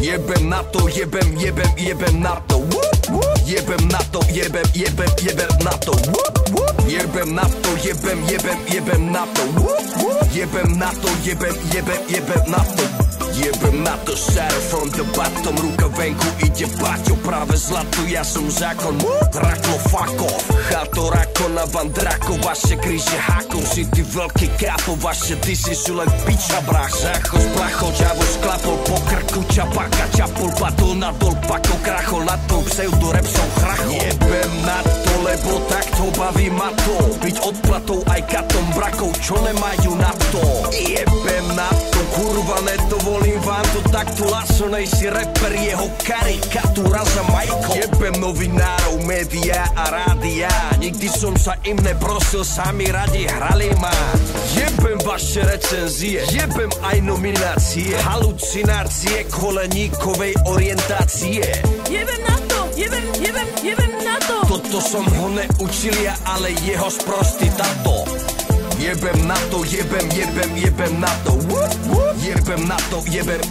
Jebem na to, jebem na to. Jebem na to, jebem na to. Jebem na to, jebem na to. Jebem na to, jebem na to. Jebem na to, shadow from the bottom. Ruka venku ide baťo, práve zlato, ja som zákon. Raklo, fuck off. Chato, rakona, van drako, vaše kríže hákov. Si ty veľký kápo, vaše disy sú len piča, brach. Záchod, plachol, čavo, sklapol, po krku, čapaka, čapol, patol, nadol, pako, krachol, na to, pseudo-rap som chrachol. Jebem na to, lebo takto baví ma to. Byť odplatou aj katom, brakov, čo nemajú na to. Jebem na to, kurva, nedovolím vám to takto, lasonej si reper, jeho karikatúra za Majko. Jebem novinárov, médiá a rádia, nikdy som sa im neprosil, sami radi hrali ma. Jebem vaše recenzie, jebem aj nominácie, halucinácie koleníkovej orientácie. Jebem na to, jebem na to. Toto som ho neučil ja, ale jeho sprostý tato. Jebem na to, jebem na to. Jebem na to, jebem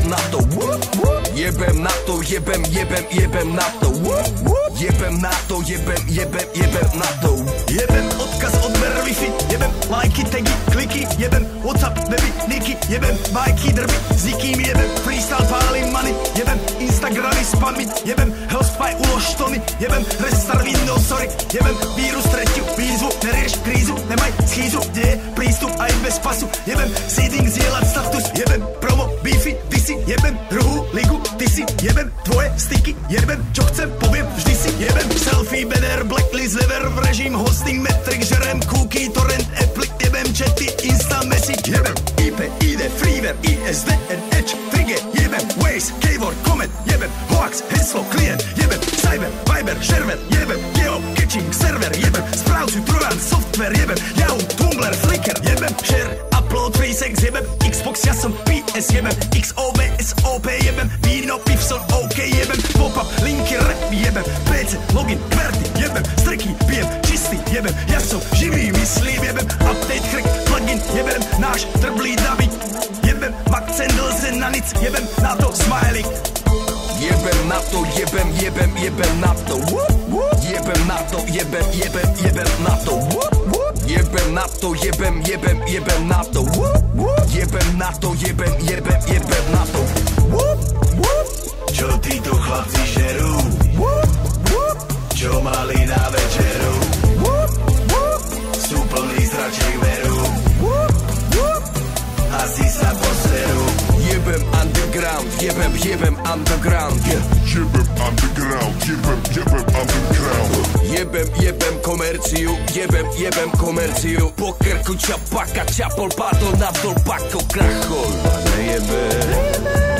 na to. Jebem na to, jebem na to. Jebem na to, jebem na to. Jebem odkaz, odber Wi-Fi, jebem lajky, tagy, kliky, jebem WhatsApp, weby, niky, jebem bajky, drby, s nikým jebem freestyle, pálim money, jebem Instagramy, spamy, jebem Hellspy, ulož tony, jebem restart Windows, sorry, jebem vírus, tretiu výzvu, nerieš krízu, nemaj schýzu, kde je prístup aj bez pasu, jebem seeding, zdieľať status, jebem promo, beefy, disy, jebem druhú ligu, ty si, jebem tvoje sticky, jebem čo chcem, poviem, vždy si, jebem selfie, banner, blacklist, lever, režim, hosting, metric, žerem, cookie, torrent, applic, jebem chaty, insta message, jebem IP, ID, freeware, ISD, NH, 3G, jebem Waze, keyword, comment, jebem hoax, heslo, klient, jebem cyber, viber, server, jebem geo, catching, server, jebem správcu, trojan, software, jebem Yahoo, Tumblr, Flickr, jebem share, upload, FaceX, jebem Xbox, ja som PS, jebem XOB, SOP, jebem víno, pivson, OK, jebem pop-up, linky, rap, jebem PC, login, kverty, jebem streky, pijem, čistý, jebem ja som živý, myslím, jebem update, crack, plugin, jebem náš trblý David, jebem Maxendel, zen na nic, jebem na to smiley. Jebem na to, jebem na to. Jebem na to, jebem na to. Jebem na to, jebem na to. Jebem na to, jebem na to. Čo títo chlapci žerú? Čo mali na večeru? Sú plný zračiek veru. Asi sa poserú. Jebem underground, jebem underground. Jebem underground, jebem underground. Jebem komerciu, jebem komerciu. Po krku čapaka, čapol, padol, nadol, pako, krachol. A nejebem.